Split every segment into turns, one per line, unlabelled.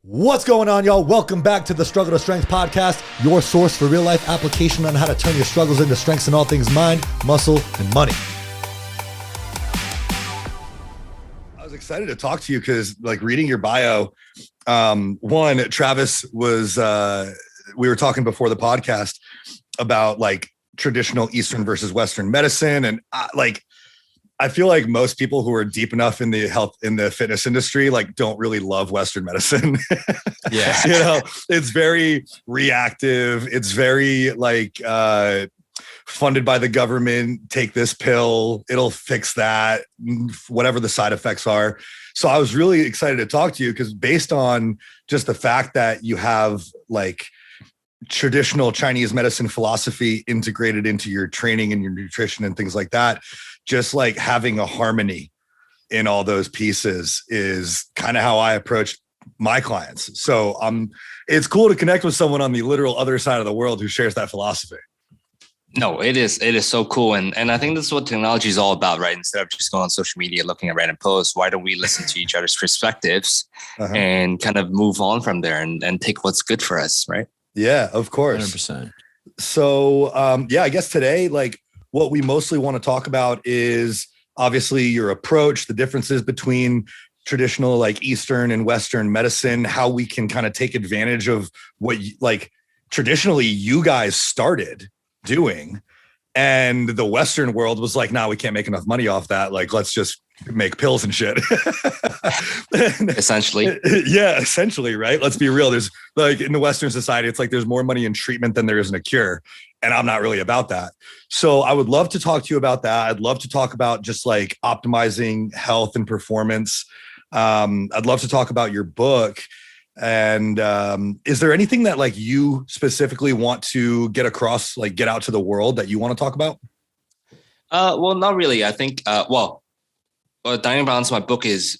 What's going on, y'all? Welcome back to the Struggle to Strength podcast, your source for real life application on how to turn your struggles into strengths in all things mind, muscle, and money. I was excited to talk to you because, reading your bio, Travis was, we were talking before the podcast about traditional Eastern versus Western medicine. And I feel like most people who are deep enough in the fitness industry, don't really love Western medicine.
Yeah.
It's very reactive. It's very funded by the government. Take this pill, it'll fix that, whatever the side effects are. So I was really excited to talk to you because based on just the fact that you have traditional Chinese medicine philosophy integrated into your training and your nutrition and things like that, just having a harmony in all those pieces is kind of how I approach my clients. So it's cool to connect with someone on the literal other side of the world who shares that philosophy.
No, it is so cool. And I think this is what technology is all about, right? Instead of just going on social media, looking at random posts, why don't we listen to each other's perspectives and kind of move on from there and take what's good for us, right?
Yeah, of course.
100%.
So, I guess today, what we mostly want to talk about is obviously your approach, the differences between traditional Eastern and Western medicine, how we can kind of take advantage of what traditionally you guys started doing. And the Western world was nah, we can't make enough money off that. Let's just make pills and shit.
Essentially.
Yeah, essentially, right? Let's be real. There's in the Western society, it's there's more money in treatment than there is in a cure. And I'm not really about that. So I would love to talk to you about that. I'd love to talk about just optimizing health and performance. I'd love to talk about your book. And is there anything that you specifically want to get across, get out to the world that you want to talk about?
Well, not really. I think, Dynamic Balance, my book is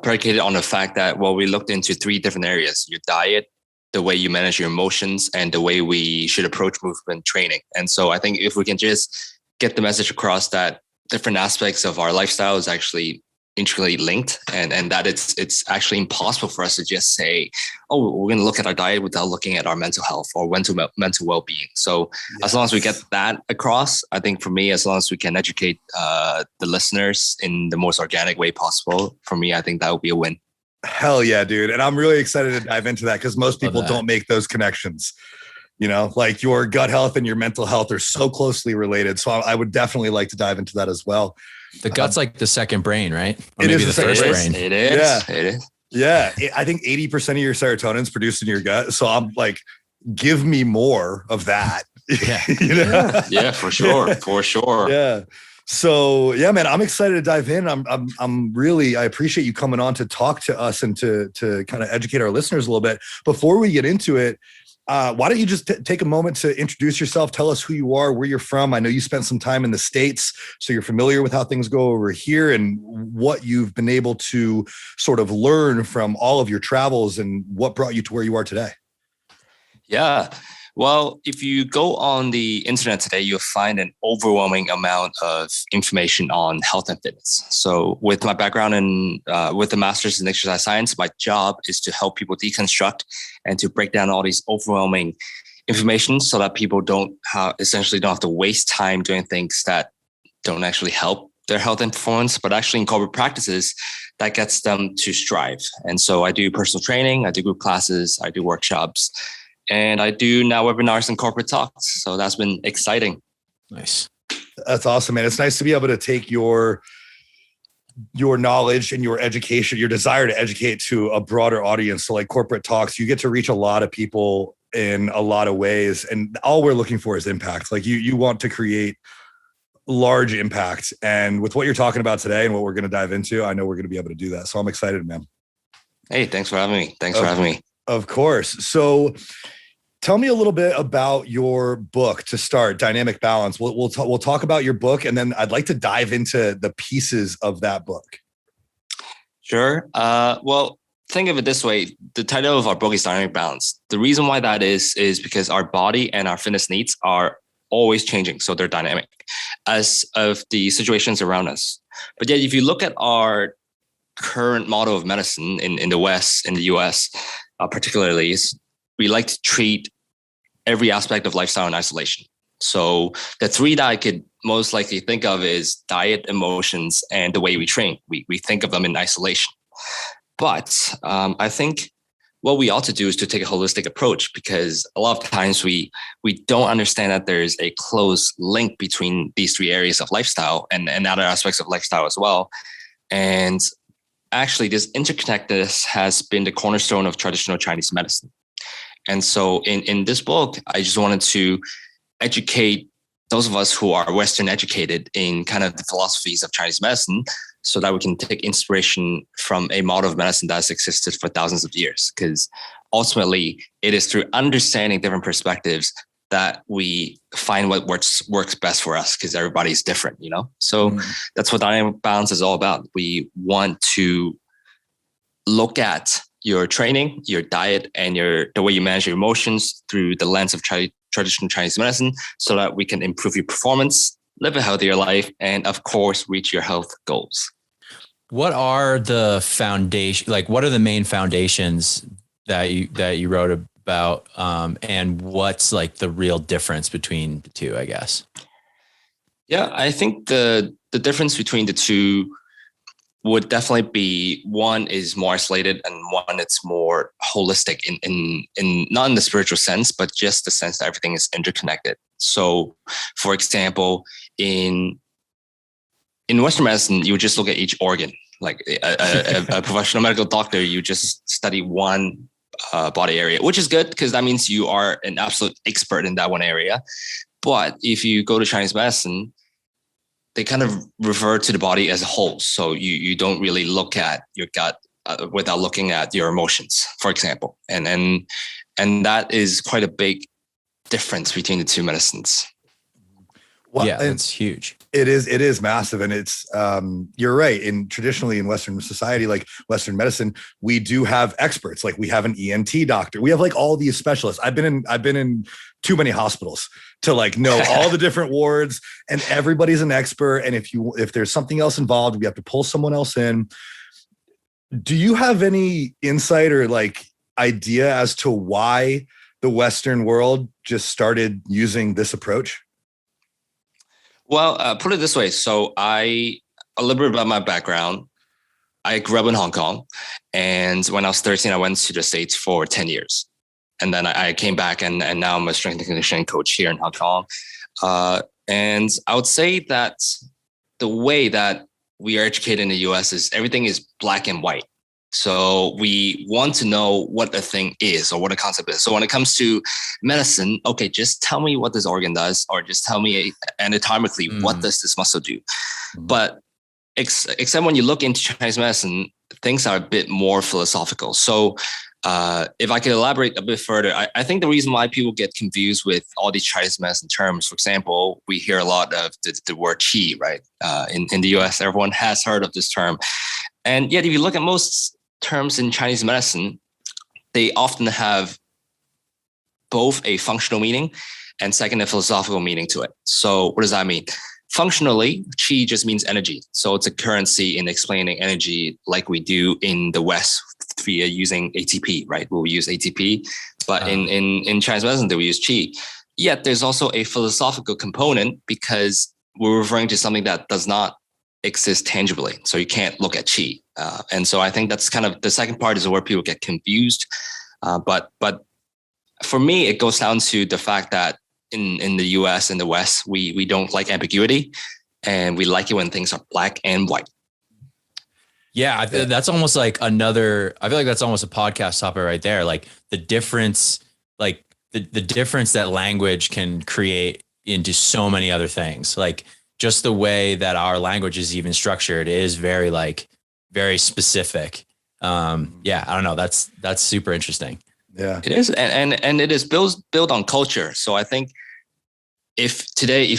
predicated on the fact that, we looked into 3 different areas: your diet, the way you manage your emotions, and the way we should approach movement training. And so I think if we can just get the message across that different aspects of our lifestyle is actually intricately linked, and that it's actually impossible for us to just say, we're going to look at our diet without looking at our mental health or mental well-being. So As long as we get that across, I think for me, as long as we can educate the listeners in the most organic way possible, for me, I think that would be a win.
Hell yeah, dude. And I'm really excited to dive into that because most people don't make those connections. Your gut health and your mental health are so closely related. So I would definitely like to dive into that as well.
The gut's the second brain, right? Or
it is the first brain.
It is.
Yeah.
It is.
Yeah. I think 80% of your serotonin is produced in your gut. So I'm give me more of that.
Yeah.
Yeah, for sure. For sure.
Yeah. So yeah, man, I'm excited to dive in. I appreciate you coming on to talk to us and to kind of educate our listeners a little bit. Before we get into it, why don't you just take a moment to introduce yourself? Tell us who you are, where you're from. I know you spent some time in the States, so you're familiar with how things go over here and what you've been able to sort of learn from all of your travels and what brought you to where you are today.
Yeah. Well, if you go on the internet today, you'll find an overwhelming amount of information on health and fitness. So with my background in with a master's in exercise science, my job is to help people deconstruct and to break down all these overwhelming information so that people essentially don't have to waste time doing things that don't actually help their health and performance, but actually in corporate practices that gets them to strive. And so I do personal training, I do group classes, I do workshops, and I do now webinars and corporate talks. So that's been exciting.
Nice.
That's awesome, man. It's nice to be able to take your knowledge and your education, your desire to educate to a broader audience. So corporate talks, you get to reach a lot of people in a lot of ways. And all we're looking for is impact. You want to create large impact. And with what you're talking about today and what we're going to dive into, I know we're going to be able to do that. So I'm excited, man.
Hey, thanks for having me.
Of course. So tell me a little bit about your book to start, Dynamic Balance. We'll talk about your book, and then I'd like to dive into the pieces of that book.
Sure. Well, think of it this way. The title of our book is Dynamic Balance. The reason why that is because our body and our fitness needs are always changing. So they're dynamic as of the situations around us. But yet, if you look at our current model of medicine in the West, in the US, particularly, is we like to treat every aspect of lifestyle in isolation. So the three that I could most likely think of is diet, emotions, and the way we train. We think of them in isolation. But I think what we ought to do is to take a holistic approach, because a lot of times we don't understand that there's a close link between these three areas of lifestyle and other aspects of lifestyle as well. And actually, this interconnectedness has been the cornerstone of traditional Chinese medicine. And so in this book, I just wanted to educate those of us who are Western educated in kind of the philosophies of Chinese medicine, so that we can take inspiration from a model of medicine that's existed for thousands of years. Because ultimately, it is through understanding different perspectives that we find what works best for us, because everybody's different, you know? So that's what dynamic balance is all about. We want to look at your training, your diet, and the way you manage your emotions through the lens of traditional Chinese medicine, so that we can improve your performance, live a healthier life, and of course, reach your health goals.
What are the foundation? Like, what are the main foundations that you wrote about, and what's like the real difference between the two, I guess?
Yeah, I think the difference between the two would definitely be, one is more isolated and one it's more holistic in not in the spiritual sense, but just the sense that everything is interconnected. So, for example, in Western medicine, you would just look at each organ. Like a professional medical doctor, you just study one body area, which is good because that means you are an absolute expert in that one area. But if you go to Chinese medicine, they kind of refer to the body as a whole. So you don't really look at your gut without looking at your emotions, for example. And that is quite a big difference between the two medicines.
Well,
yeah, it's huge.
It is massive. And it's, you're right. Traditionally in Western society, like Western medicine, we do have experts. Like we have an ENT doctor. We have like all these specialists. I've been in too many hospitals to like know all the different wards, and everybody's an expert. And if there's something else involved, we have to pull someone else in. Do you have any insight or like idea as to why the Western world just started using this approach?
Well, put it this way. So a little bit about my background. I grew up in Hong Kong, and when I was 13, I went to the States for 10 years. And then I came back, and now I'm a strength and conditioning coach here in Hong Kong. And I would say that the way that we are educated in the US is everything is black and white. So we want to know what a thing is or what a concept is. So when it comes to medicine, okay, just tell me what this organ does, or just tell me anatomically what does this muscle do. But except when you look into Chinese medicine, things are a bit more philosophical. So if I could elaborate a bit further, I think the reason why people get confused with all these Chinese medicine terms, for example, we hear a lot of the word qi, right? In the US, everyone has heard of this term. And yet, if you look at most terms in Chinese medicine, they often have both a functional meaning and second, a philosophical meaning to it. So what does that mean? Functionally, qi just means energy. So it's a currency in explaining energy like we do in the West via using ATP, right? We'll use ATP, but in Chinese medicine, they will use qi. Yet there's also a philosophical component, because we're referring to something that does not exist tangibly. So you can't look at qi. And so I think that's kind of the second part is where people get confused. But for me, it goes down to the fact that in the US and the West, we don't like ambiguity, and we like it when things are black and white.
Yeah, that's almost like I feel like that's almost a podcast topic right there. Like the difference, like the difference that language can create into so many other things. Like just the way that our language is even structured is very specific. Yeah, I don't know. That's super interesting.
Yeah,
it is. And it is built on culture. So I think if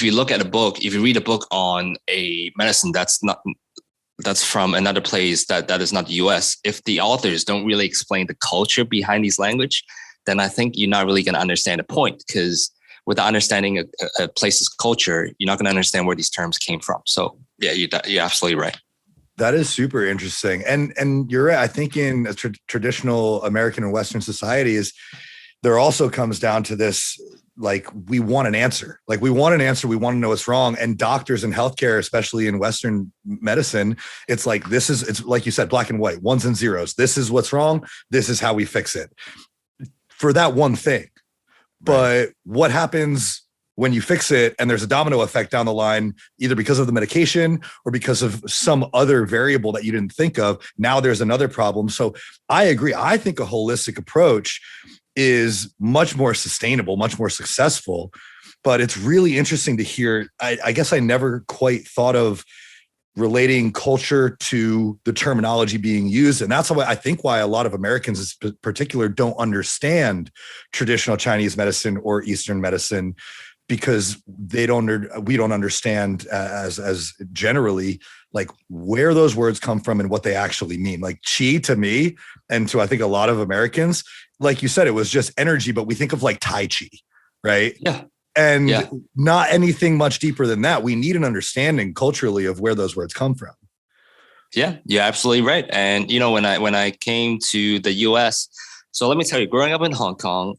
you look at a book, if you read a book on a medicine that's from another place that is not the US, if the authors don't really explain the culture behind these language, then I think you're not really going to understand the point, because without understanding a place's culture, you're not going to understand where these terms came from. So yeah, you're absolutely right.
That is super interesting. And you're right. I think in a traditional American and Western societies, there also comes down to this, like, we want an answer. Like, we want an answer. We want to know what's wrong. And doctors and healthcare, especially in Western medicine, it's like, it's like you said, black and white, ones and zeros. This is what's wrong. This is how we fix it for that one thing. But what happens when you fix it and there's a domino effect down the line, either because of the medication or because of some other variable that you didn't think of? Now there's another problem. So I agree. I think a holistic approach is much more sustainable, much more successful. But it's really interesting to hear. I guess I never quite thought of relating culture to the terminology being used. And that's why I think why a lot of Americans in particular don't understand traditional Chinese medicine or Eastern medicine, because we don't understand as generally, like, where those words come from and what they actually mean. Like, qi to me, and to I think a lot of Americans, like you said, it was just energy, but we think of like Tai Chi, right?
Yeah.
And not anything much deeper than that. We need an understanding culturally of where those words come from.
Yeah, you're absolutely right. And when I came to the US, so let me tell you, growing up in Hong Kong,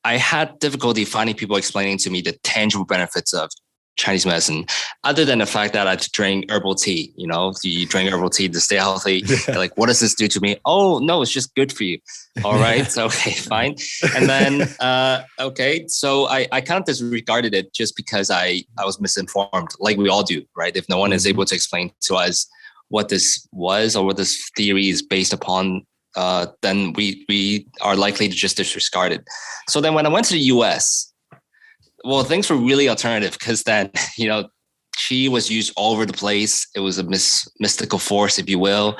I had difficulty finding people explaining to me the tangible benefits of Chinese medicine, other than the fact that I had to drink herbal tea. You drink herbal tea to stay healthy. Like, what does this do to me? Oh, no, it's just good for you. All right. So, okay, fine. And then, so I kind of disregarded it just because I was misinformed, like we all do, right? If no one is able to explain to us what this was or what this theory is based upon, then we are likely to just disregard it. So then when I went to the US, well, things were really alternative, because then, qi was used all over the place. It was a mystical force, if you will.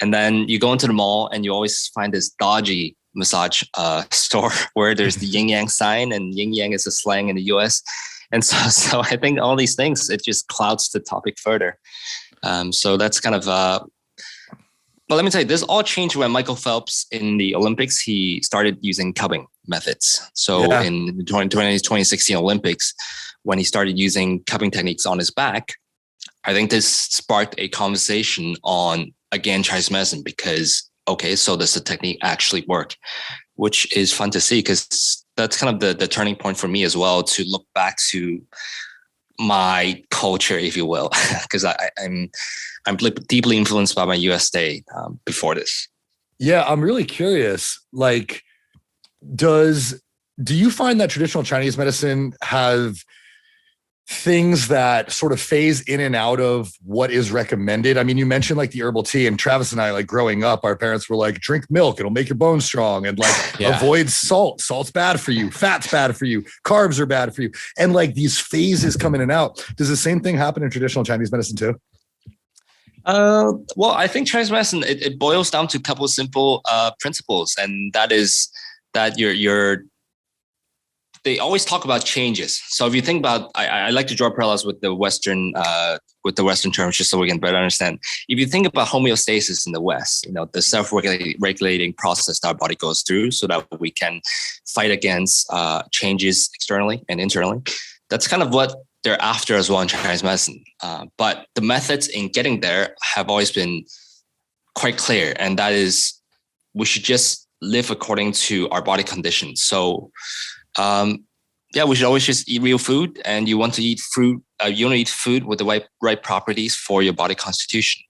And then you go into the mall and you always find this dodgy massage store where there's the yin yang sign, and yin yang is a slang in the US. And so I think all these things, it just clouds the topic further. So that's kind of, but let me tell you, this all changed when Michael Phelps in the Olympics, he started using cupping methods. So in the 2016 Olympics, when he started using cupping techniques on his back, I think this sparked a conversation on, again, Chinese medicine, because, okay, so does the technique actually work? Which is fun to see, because that's kind of the turning point for me as well, to look back to my culture, if you will, because I'm deeply influenced by my US stay before this.
Yeah, I'm really curious. Like, do you find that traditional Chinese medicine have things that sort of phase in and out of what is recommended? I mean, you mentioned like the herbal tea, and Travis and I, like growing up, our parents were like, drink milk, it'll make your bones strong, and like avoid salt. Salt's bad for you. Fat's bad for you. Carbs are bad for you. And like these phases come in and out. Does the same thing happen in traditional Chinese medicine too?
Well, I think Chinese medicine, it boils down to a couple of simple principles, and that is that they always talk about changes. So if you think about, I like to draw parallels with the Western terms, just so we can better understand. If you think about homeostasis in the West, the self-regulating process that our body goes through so that we can fight against changes externally and internally, that's kind of what they're after as well in Chinese medicine. But the methods in getting there have always been quite clear, and that is we should just live according to our body conditions. So we should always just eat real food, and you want to eat fruit. You want to eat food with the right properties for your body constitution.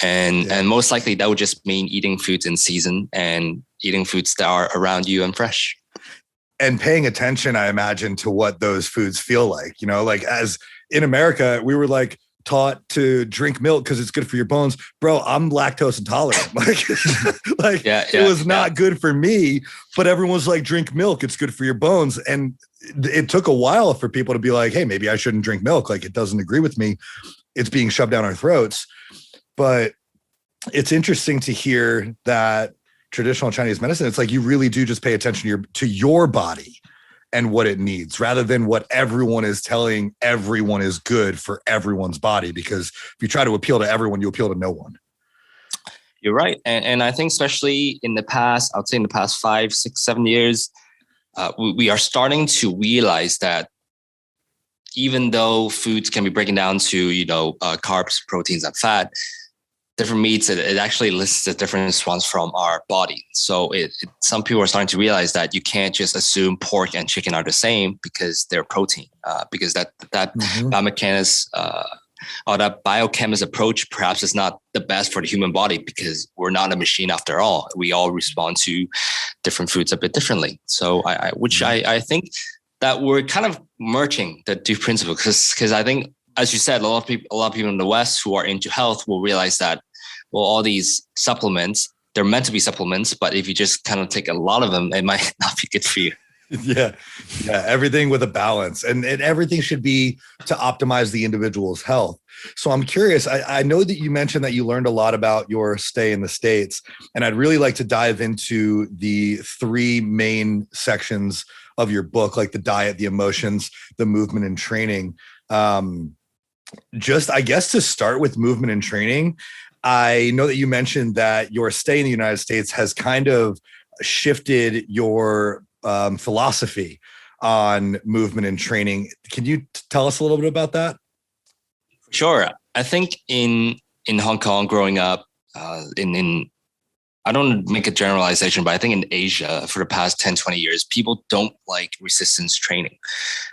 And most likely that would just mean eating foods in season and eating foods that are around you and fresh.
And paying attention, I imagine, to what those foods feel like. Like, as in America, we were like taught to drink milk because it's good for your bones. Bro, I'm lactose intolerant. It was not good for me, but everyone's like, drink milk, it's good for your bones. And it took a while for people to be like, hey, maybe I shouldn't drink milk. Like, it doesn't agree with me. It's being shoved down our throats. But it's interesting to hear that traditional Chinese medicine, it's like you really do just pay attention to your body and what it needs, rather than what everyone is telling everyone is good for everyone's body. Because if you try to appeal to everyone, you appeal to no one.
You're right. And I think especially in the past, I would say in the past 5, 6, 7 years, we are starting to realize that even though foods can be broken down to, carbs, proteins, and fat, different meats, it actually lists the different ones from our body. So some people are starting to realize that you can't just assume pork and chicken are the same because they're protein, because that biomechanics or that biochemist approach perhaps is not the best for the human body, because we're not a machine after all. We all respond to different foods a bit differently. So I think that we're kind of merging the two principles, because I think, as you said, a lot of people in the West who are into health will realize that, well, all these supplements, they're meant to be supplements, but if you just kind of take a lot of them, it might not be good for you.
Yeah. Everything with a balance, and everything should be to optimize the individual's health. So I'm curious, I know that you mentioned that you learned a lot about your stay in the States, and I'd really like to dive into the three main sections of your book, like the diet, the emotions, the movement and training. Just, I guess, to start with movement and training, I know that you mentioned that your stay in the United States has kind of shifted your philosophy on movement and training. Can you tell us a little bit about that?
Sure. I think in Hong Kong growing up, I don't make a generalization, but I think in Asia for the past 10, 20 years, people don't like resistance training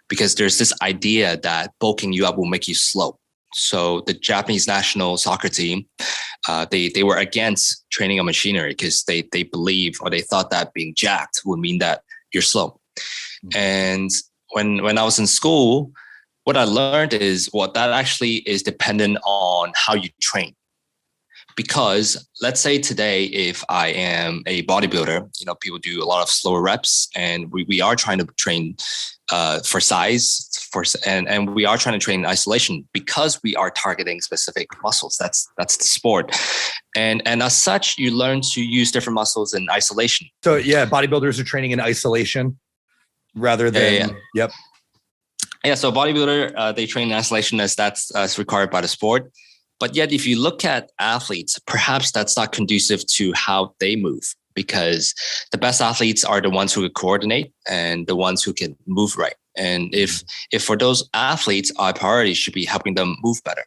because there's this idea that bulking you up will make you slow. So the Japanese national soccer team, they were against training on machinery because they believe, or they thought that being jacked would mean that you're slow. Mm-hmm. And when I was in school, what I learned is that actually is dependent on how you train. Because let's say today, if I am a bodybuilder, people do a lot of slower reps, and we are trying to train for size, and we are trying to train in isolation because we are targeting specific muscles. That's the sport, and as such, you learn to use different muscles in isolation.
So yeah, bodybuilders are training in isolation rather than
Yep. Yeah, so bodybuilder, they train in isolation as that's required by the sport. But yet, if you look at athletes, perhaps that's not conducive to how they move, because the best athletes are the ones who can coordinate and the ones who can move right. And if for those athletes, our priority should be helping them move better.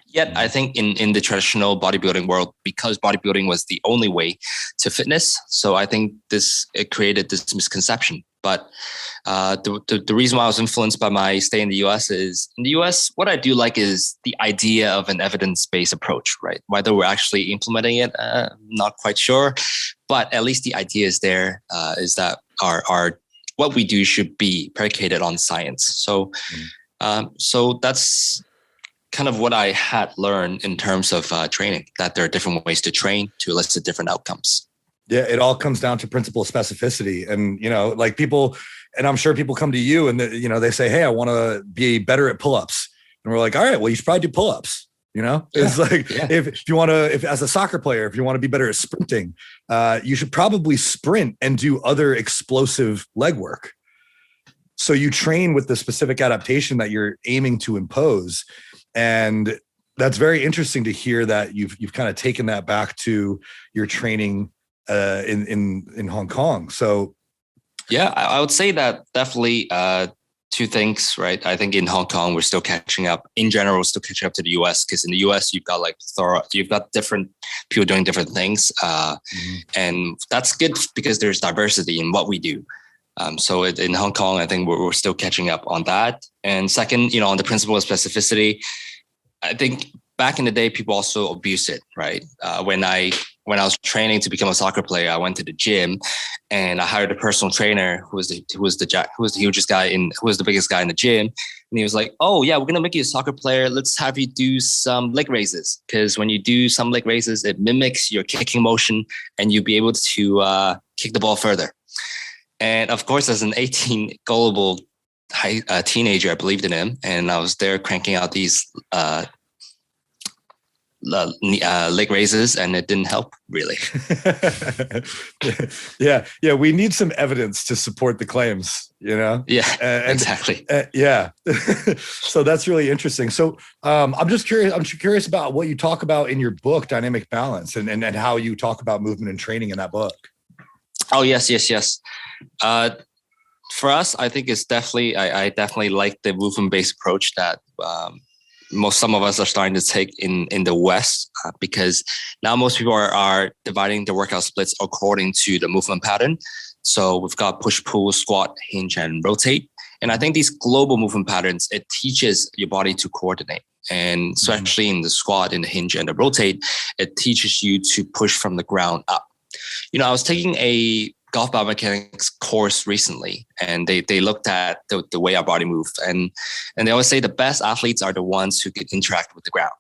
Yet, I think in the traditional bodybuilding world, because bodybuilding was the only way to fitness, so I think it created this misconception. But the reason why I was influenced by my stay in the US is, in the US, what I do like is the idea of an evidence-based approach, right? Whether we're actually implementing it, not quite sure, but at least the idea is there, is that our what we do should be predicated on science. So, so that's kind of what I had learned in terms of training, that there are different ways to train to elicit different outcomes.
Yeah, it all comes down to principle specificity. And, like people, and I'm sure people come to you and, they say, hey, I want to be better at pull-ups. And we're like, all right, well, you should probably do pull-ups. It's like, if you want to, if as a soccer player, if you want to be better at sprinting, you should probably sprint and do other explosive leg work. So you train with the specific adaptation that you're aiming to impose. And that's very interesting to hear that you've kind of taken that back to your training in Hong Kong. So
yeah, I would say that definitely two things, right? I think in Hong Kong, we're still catching up. In general, we're still catching up to the US, because in the US, you've got different people doing different things. And that's good because there's diversity in what we do. So in Hong Kong, I think we're still catching up on that. And second, on the principle of specificity, I think back in the day, people also abused it, right? When I was training to become a soccer player, I went to the gym and I hired a personal trainer who was the biggest guy in the gym. And he was like, oh yeah, we're going to make you a soccer player. Let's have you do some leg raises. Because when you do some leg raises, it mimics your kicking motion and you'll be able to kick the ball further. And of course, as an 18 gullible teenager, I believed in him. And I was there cranking out these leg raises, and it didn't help really.
Yeah. We need some evidence to support the claims, Yeah,
exactly.
Yeah. So that's really interesting. So I'm just curious. I'm curious about what you talk about in your book, Dynamic Balance, and how you talk about movement and training in that book.
Oh, yes. for us, I think it's definitely, I definitely like the movement-based approach that some of us are starting to take in the West, because now most people are dividing the workout splits according to the movement pattern. So we've got push, pull, squat, hinge, and rotate. And I think these global movement patterns, it teaches your body to coordinate. And especially in the squat, in the hinge, and the rotate, it teaches you to push from the ground up. I was taking a golf biomechanics course recently, and they looked at the way our body moves, and they always say the best athletes are the ones who can interact with the ground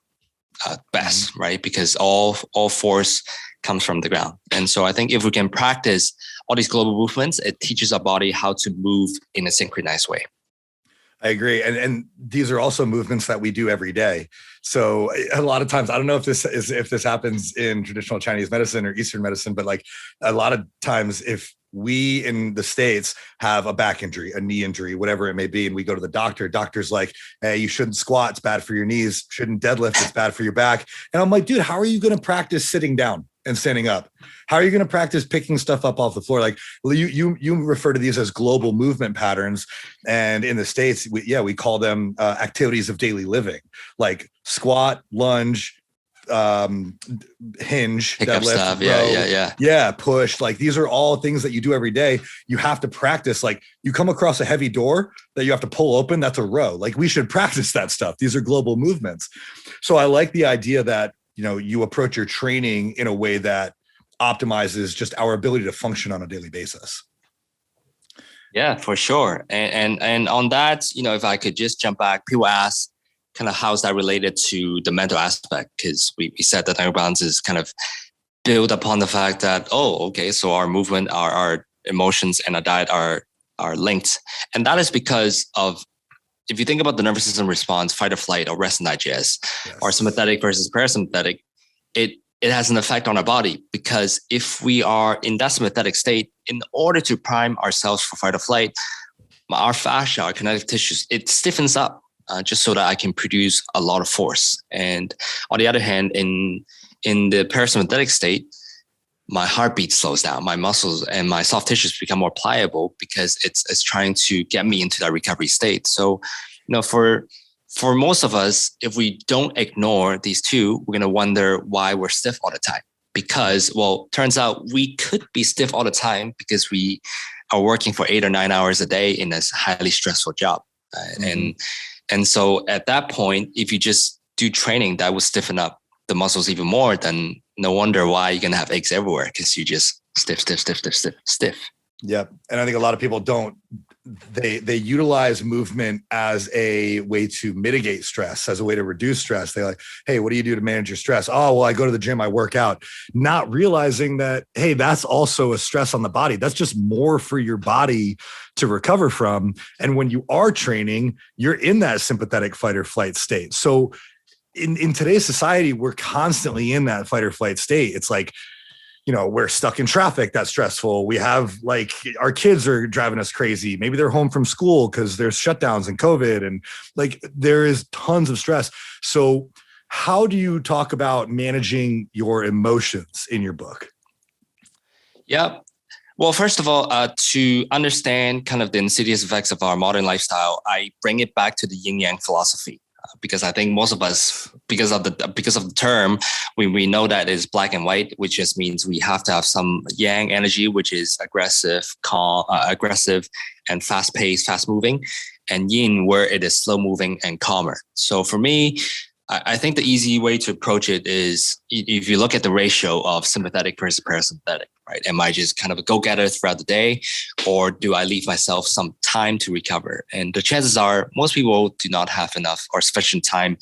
best, right? Because all force comes from the ground. And so I think if we can practice all these global movements, it teaches our body how to move in a synchronized way.
I agree. And these are also movements that we do every day. So a lot of times, I don't know if this happens in traditional Chinese medicine or Eastern medicine, but like a lot of times if we in the States have a back injury, a knee injury, whatever it may be, and we go to the doctor's like, hey, you shouldn't squat, it's bad for your knees, shouldn't deadlift, it's bad for your back. And I'm like, dude, how are you going to practice sitting down and standing up? How are you going to practice picking stuff up off the floor? Like you refer to these as global movement patterns. And in the States, we call them activities of daily living, like squat, lunge, hinge,
pick up stuff,
row, push. Like these are all things that you do every day. You have to practice. Like you come across a heavy door that you have to pull open, that's a row. Like we should practice that stuff. These are global movements. So I like the idea that you approach your training in a way that optimizes just our ability to function on a daily basis.
Yeah, for sure. And on that, if I could just jump back, people ask kind of how's that related to the mental aspect? Because we said that dynamic balance is kind of built upon the fact that, so our movement, our emotions, and our diet are linked. And that is because of, if you think about the nervous system response, fight or flight or rest and digest, or sympathetic versus parasympathetic, it has an effect on our body, because if we are in that sympathetic state, in order to prime ourselves for fight or flight, our fascia, our connective tissues, it stiffens up just so that I can produce a lot of force. And on the other hand, in the parasympathetic state, my heartbeat slows down, my muscles and my soft tissues become more pliable because it's trying to get me into that recovery state. So, for most of us, if we don't ignore these two, we're going to wonder why we're stiff all the time. Because, turns out we could be stiff all the time because we are working for 8 or 9 hours a day in this highly stressful job. And so at that point, if you just do training that will stiffen up the muscles even more, then no wonder why you're going to have aches everywhere, because you just stiff.
Yep. And I think a lot of people they utilize movement as a way to mitigate stress, as a way to reduce stress. They're like, hey, what do you do to manage your stress? Oh, well, I go to the gym, I work out, not realizing that, hey, that's also a stress on the body. That's just more for your body to recover from. And when you are training, you're in that sympathetic fight or flight state. So in today's society, we're constantly in that fight or flight state. It's like, we're stuck in traffic. That's stressful. We have our kids are driving us crazy. Maybe they're home from school because there's shutdowns and COVID, and there is tons of stress. So how do you talk about managing your emotions in your book?
Yeah. Well, first of all, to understand kind of the insidious effects of our modern lifestyle, I bring it back to the yin yang philosophy. Because I think most of us, because of the term, we know that it's black and white, which just means we have to have some yang energy, which is aggressive, calm, aggressive and fast paced, fast moving, and yin, where it is slow moving and calmer. So for me, I think the easy way to approach it is if you look at the ratio of sympathetic versus parasympathetic, right? Am I just kind of a go-getter throughout the day, or do I leave myself some time to recover? And the chances are most people do not have enough or sufficient time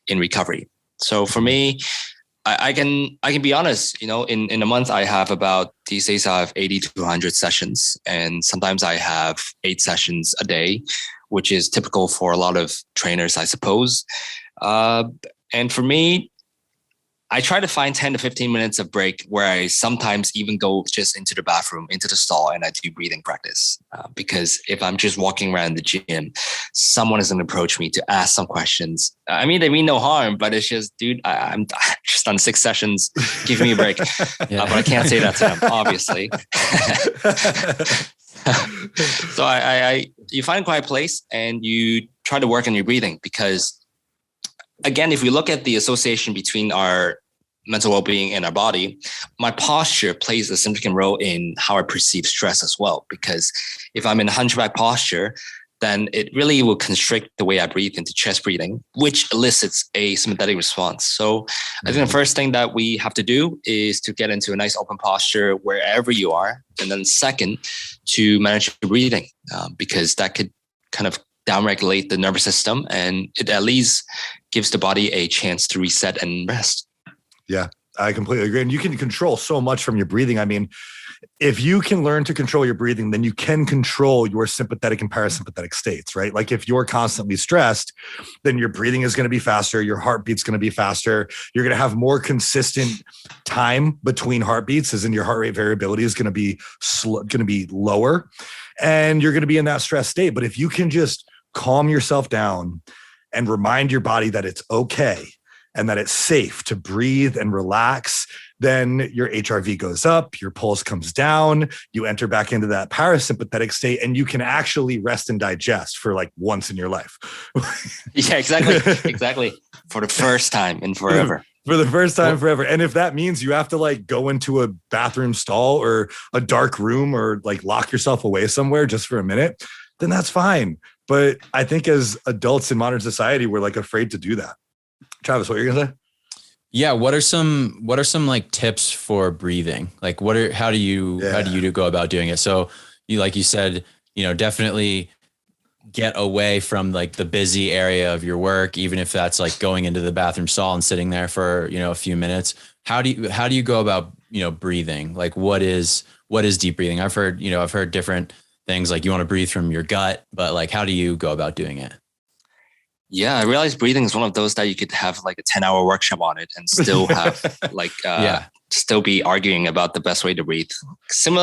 in recovery. So for me, I can be honest, in a month I have these days I have 80 to 100 sessions, and sometimes I have 8 sessions a day, which is typical for a lot of trainers, I suppose. And for me, I try to find 10 to 15 minutes of break where I sometimes even go just into the bathroom, into the stall, and I do breathing practice. Because if I'm just walking around the gym, someone is going to approach me to ask some questions. I mean, they mean no harm, but it's just, dude, I'm just done 6 sessions. Give me a break. But I can't say that to them, obviously. So you find a quiet place and you try to work on your breathing, because again, if we look at the association between our mental well-being and our body, my posture plays a significant role in how I perceive stress as well. Because if I'm in a hunchback posture, then it really will constrict the way I breathe into chest breathing, which elicits a sympathetic response. So I think the first thing that we have to do is to get into a nice open posture wherever you are. And then second, to manage your breathing, because that could kind of downregulate the nervous system, and it at least gives the body a chance to reset and rest.
Yeah, I completely agree. And you can control so much from your breathing. I mean, if you can learn to control your breathing, then you can control your sympathetic and parasympathetic states, right? Like if you're constantly stressed, then your breathing is going to be faster. Your heartbeat's going to be faster. You're going to have more consistent time between heartbeats, as in your heart rate variability is going to be lower, and you're going to be in that stress state. But if you can just calm yourself down and remind your body that it's okay and that it's safe to breathe and relax, then your HRV goes up, your pulse comes down, you enter back into that parasympathetic state, and you can actually rest and digest for like once in your life.
Yeah, exactly. Exactly. For the first time in forever.
For the first time forever. And if that means you have to like go into a bathroom stall or a dark room or like lock yourself away somewhere just for a minute, then that's fine. But I think as adults in modern society, we're like afraid to do that. Travis, what are you gonna say?
Yeah. What are some like tips for breathing? Like how do you go about doing it? So like you said, definitely get away from like the busy area of your work, even if that's like going into the bathroom stall and sitting there for, a few minutes. How do you go about, breathing? Like what is deep breathing? I've heard different things, like you want to breathe from your gut, but like, how do you go about doing it?
Yeah, I realized breathing is one of those that you could have like a 10-hour workshop on it and still have still be arguing about the best way to breathe.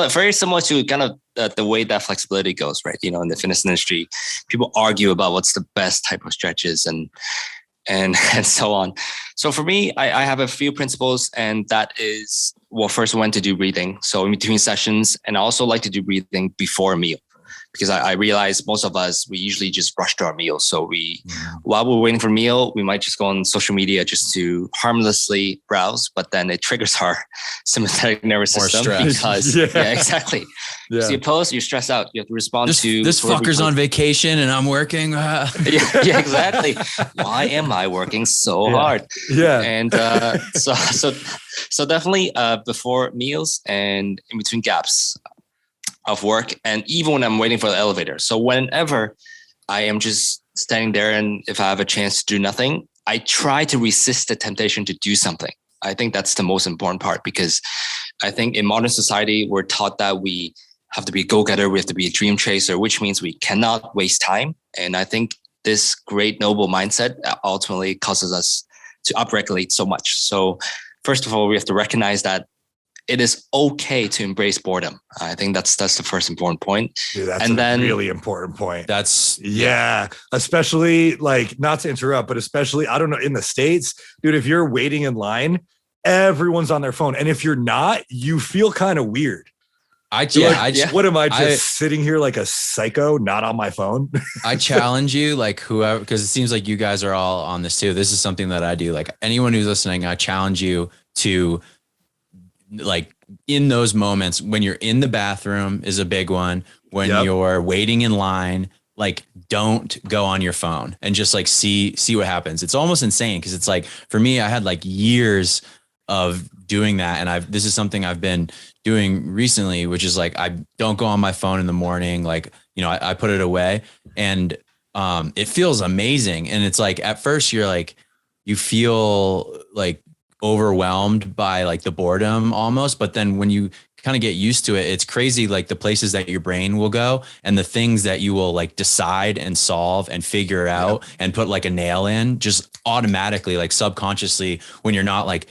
Very similar to kind of the way that flexibility goes, right? In the fitness industry, people argue about what's the best type of stretches and so on. So for me, I have a few principles, and that is, first, when to do breathing. So in between sessions, and I also like to do breathing before a meal, because I realize most of us, we usually just rush to our meals. So while we're waiting for a meal, we might just go on social media just to harmlessly browse, but then it triggers our sympathetic nervous system because exactly.
Yeah.
So you post, you're stressed out. You have to respond to
this fucker's on vacation and I'm working.
yeah, exactly. Why am I working so hard?
Yeah.
And so definitely before meals and in between gaps of work, and even when I'm waiting for the elevator. So whenever I am just standing there, and if I have a chance to do nothing, I try to resist the temptation to do something. I think that's the most important part, because I think in modern society, we're taught that we have to be a go-getter, we have to be a dream chaser, which means we cannot waste time. And I think this great noble mindset ultimately causes us to upregulate so much. So first of all, we have to recognize that it is okay to embrace boredom. I think that's the first important point.
Dude, that's a really important point. Especially like, not to interrupt, but especially, I don't know, in the States, dude, if you're waiting in line, everyone's on their phone. And if you're not, you feel kind of weird. What am I just sitting here like a psycho, not on my phone?
I challenge you, like whoever, because it seems like you guys are all on this too. This is something that I do. Like anyone who's listening, I challenge you to, like, in those moments when you're in the bathroom is a big one. When you're waiting in line, like, don't go on your phone and just like see what happens. It's almost insane, because it's like, for me, I had like years of doing that, and this is something I've been doing recently, which is like, I don't go on my phone in the morning. Like, I put it away, and it feels amazing. And it's like, at first you're like, you feel like overwhelmed by like the boredom almost, but then when you kind of get used to it, it's crazy, like the places that your brain will go and the things that you will like decide and solve and figure out and put like a nail in, just automatically, like subconsciously, when you're not like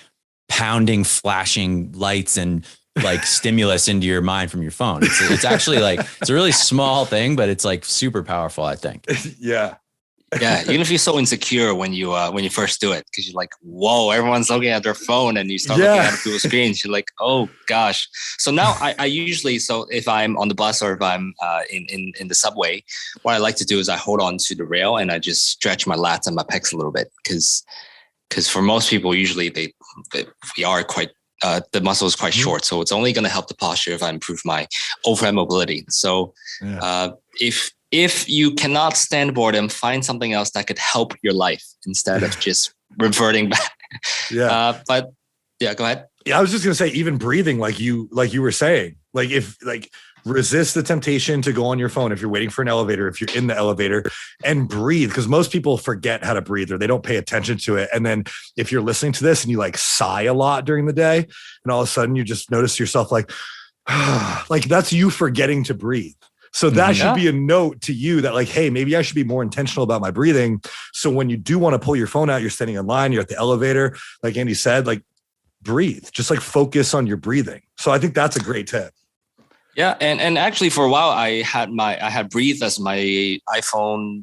pounding flashing lights and like stimulus into your mind from your phone. It's actually like, it's a really small thing, but it's like super powerful, I think.
Yeah.
Yeah, you're gonna feel so insecure when you first do it because you're like, whoa, everyone's looking at their phone, and you start looking at people's screens. You're like, oh gosh. So now I usually, so if I'm on the bus or if I'm in the subway, what I like to do is I hold on to the rail and I just stretch my lats and my pecs a little bit because for most people usually we are quite the muscle is quite short, so it's only going to help the posture if I improve my overhead mobility. So if you cannot stand boredom, find something else that could help your life instead of just reverting back. But yeah, go ahead.
Yeah, I was just gonna say, even breathing, like you were saying, resist the temptation to go on your phone if you're waiting for an elevator, if you're in the elevator, and breathe, because most people forget how to breathe or they don't pay attention to it. And then if you're listening to this and you like sigh a lot during the day, and all of a sudden you just notice yourself like that's you forgetting to breathe. So that should be a note to you that like, hey, maybe I should be more intentional about my breathing. So when you do want to pull your phone out, you're standing in line, you're at the elevator, like Andy said, like breathe, just like focus on your breathing. So I think that's a great tip.
Yeah. And actually for a while I had Breathe as my iPhone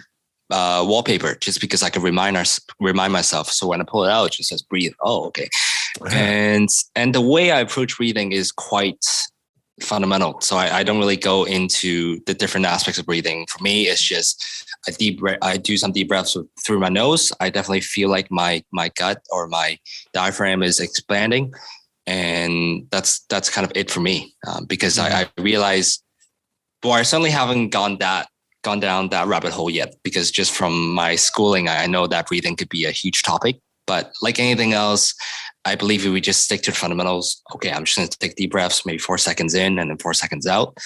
wallpaper, just because I could remind myself. So when I pull it out, it just says breathe. Oh, okay. And the way I approach breathing is quite fundamental. So I don't really go into the different aspects of breathing. For me, it's just I do some deep breaths through my nose. I definitely feel like my gut or my diaphragm is expanding. And that's kind of it for me, because I realize, well, I certainly haven't gone down that rabbit hole yet, because just from my schooling, I know that breathing could be a huge topic. But like anything else, I believe if we just stick to the fundamentals, okay, I'm just going to take deep breaths, maybe 4 seconds in and then 4 seconds out.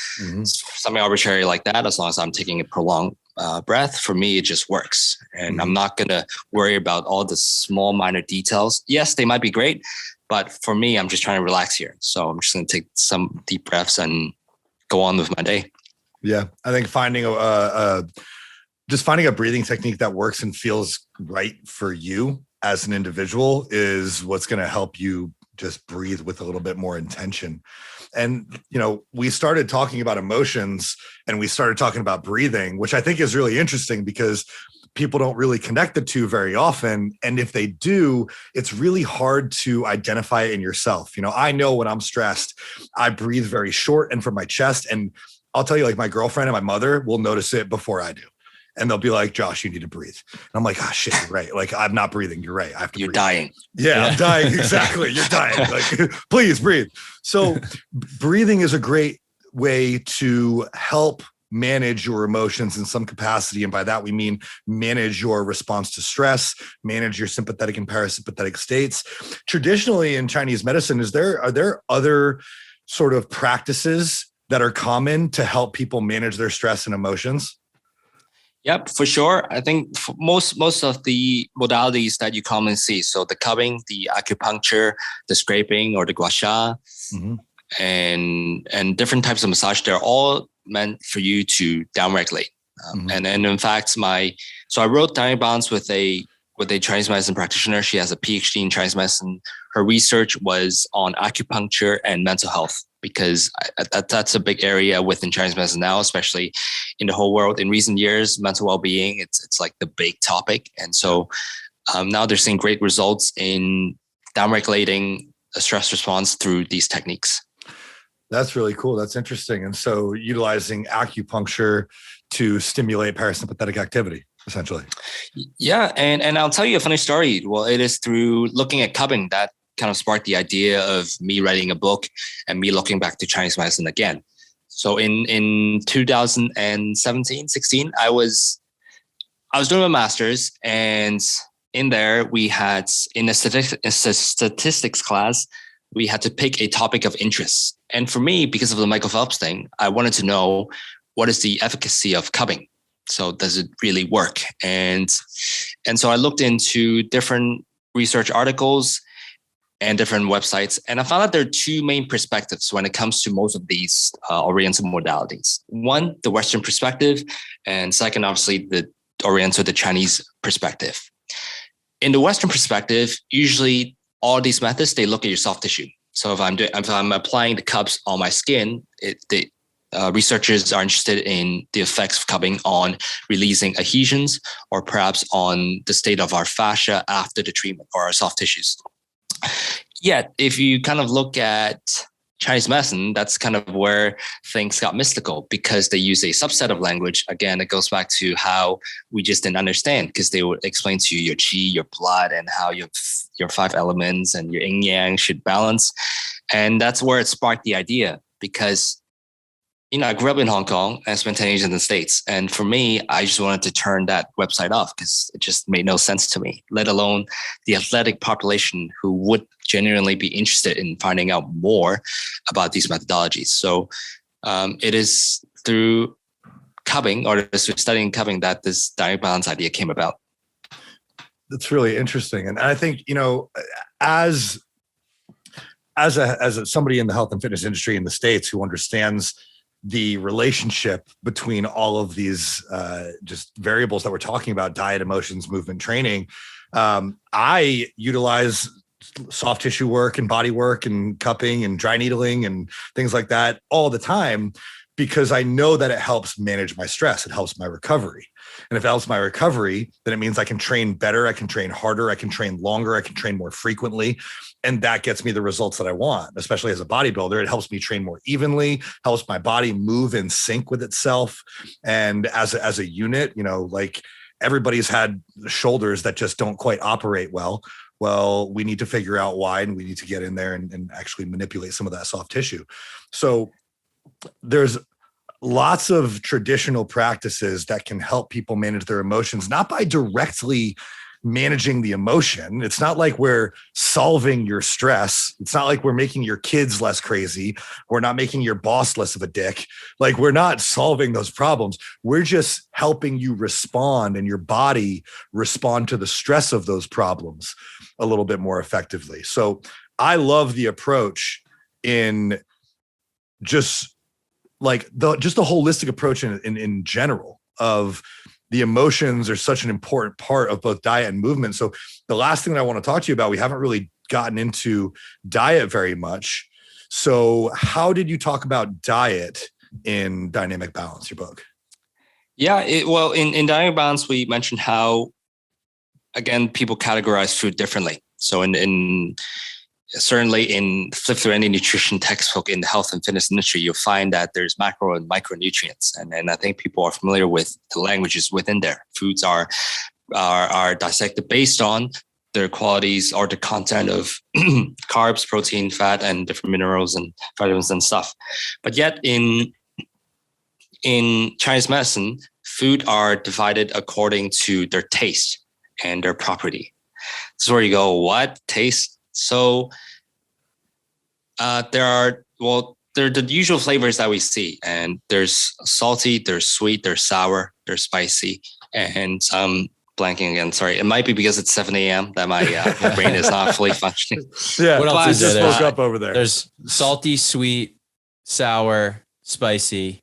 Something arbitrary like that, as long as I'm taking a prolonged breath, for me, it just works. And I'm not going to worry about all the small, minor details. Yes, they might be great, but for me, I'm just trying to relax here. So I'm just going to take some deep breaths and go on with my day.
Yeah, I think finding a breathing technique that works and feels right for you as an individual is what's going to help you just breathe with a little bit more intention. And, we started talking about emotions and we started talking about breathing, which I think is really interesting because people don't really connect the two very often. And if they do, it's really hard to identify it in yourself. I know when I'm stressed, I breathe very short and from my chest. And I'll tell you, like my girlfriend and my mother will notice it before I do. And they'll be like, Josh, you need to breathe. And I'm like, oh shit, you're right. Like, I'm not breathing. You're right. I have to
You're
breathe.
dying.
Yeah, I'm dying. Exactly. You're dying. Like, please breathe. So breathing is a great way to help manage your emotions in some capacity. And by that, we mean manage your response to stress, manage your sympathetic and parasympathetic states. Traditionally in Chinese medicine, are there other sort of practices that are common to help people manage their stress and emotions?
Yep, for sure. I think for most of the modalities that you commonly see, so the cupping, the acupuncture, the scraping, or the gua sha, and different types of massage, they're all meant for you to downregulate. And in fact, so I wrote Dining Balance with a Chinese medicine practitioner. She has a PhD in Chinese medicine. Her research was on acupuncture and mental health, because that's a big area within Chinese medicine now, especially in the whole world. In recent years, mental well-being, it's like the big topic. And so now they're seeing great results in downregulating a stress response through these techniques.
That's really cool. That's interesting. And so utilizing acupuncture to stimulate parasympathetic activity, essentially.
Yeah. And I'll tell you a funny story. Well, it is through looking at cupping that kind of sparked the idea of me writing a book and me looking back to Chinese medicine again. So in 2017, 16, I was doing my master's, and in there we had, in a statistics class, we had to pick a topic of interest. And for me, because of the Michael Phelps thing, I wanted to know, what is the efficacy of cupping? So does it really work? And so I looked into different research articles and different websites. And I found that there are two main perspectives when it comes to most of these Oriental modalities. One, the Western perspective, and second, obviously, the Chinese perspective. In the Western perspective, usually all these methods, they look at your soft tissue. So if I'm applying the cups on my skin, researchers are interested in the effects of cupping on releasing adhesions, or perhaps on the state of our fascia after the treatment, or our soft tissues. Yet, if you kind of look at Chinese medicine, that's kind of where things got mystical, because they use a subset of language. Again, it goes back to how we just didn't understand, because they would explain to you your qi, your blood, and how your 5 elements and your yin yang should balance. And that's where it sparked the idea, because I grew up in Hong Kong and spent 10 years in the States. And for me, I just wanted to turn that website off, because it just made no sense to me, let alone the athletic population who would genuinely be interested in finding out more about these methodologies. So it is through cupping, or through studying cupping, that this dynamic balance idea came about.
That's really interesting. And I think, as somebody in the health and fitness industry in the States who understands the relationship between all of these just variables that we're talking about, diet, emotions, movement, training, I utilize soft tissue work and body work and cupping and dry needling and things like that all the time, because I know that it helps manage my stress. It helps my recovery. And if it helps my recovery, then it means I can train better. I can train harder. I can train longer. I can train more frequently. And that gets me the results that I want, especially as a bodybuilder. It helps me train more evenly, helps my body move in sync with itself. And as a unit, like everybody's had shoulders that just don't quite operate well. Well, we need to figure out why, and we need to get in there and actually manipulate some of that soft tissue. So there's lots of traditional practices that can help people manage their emotions, not by directly managing the emotion. It's not like we're solving your stress. It's not like we're making your kids less crazy. We're not making your boss less of a dick. Like, we're not solving those problems. We're just helping you respond and your body respond to the stress of those problems a little bit more effectively. So I love the approach in just like the holistic approach in general of the emotions are such an important part of both diet and movement. So the last thing that I want to talk to you about, we haven't really gotten into diet very much. So how did you talk about diet in Dynamic Balance, your book?
Yeah, in Dynamic Balance, we mentioned how, again, people categorize food differently. So certainly in flip through any nutrition textbook in the health and fitness industry, you'll find that there's macro and micronutrients. And I think people are familiar with the languages within there. Foods are dissected based on their qualities or the content of carbs, protein, fat, and different minerals and vitamins and stuff. But yet in Chinese medicine, food are divided according to their taste and their property. This is where you go, what? Taste? So there are the usual flavors that we see, and there's salty, there's sweet, there's sour, there's spicy, and blanking again. Sorry, it might be because it's 7 a.m. that my brain is not fully functioning.
Yeah,
what else is there?
Just woke up over there.
There's salty, sweet, sour, spicy.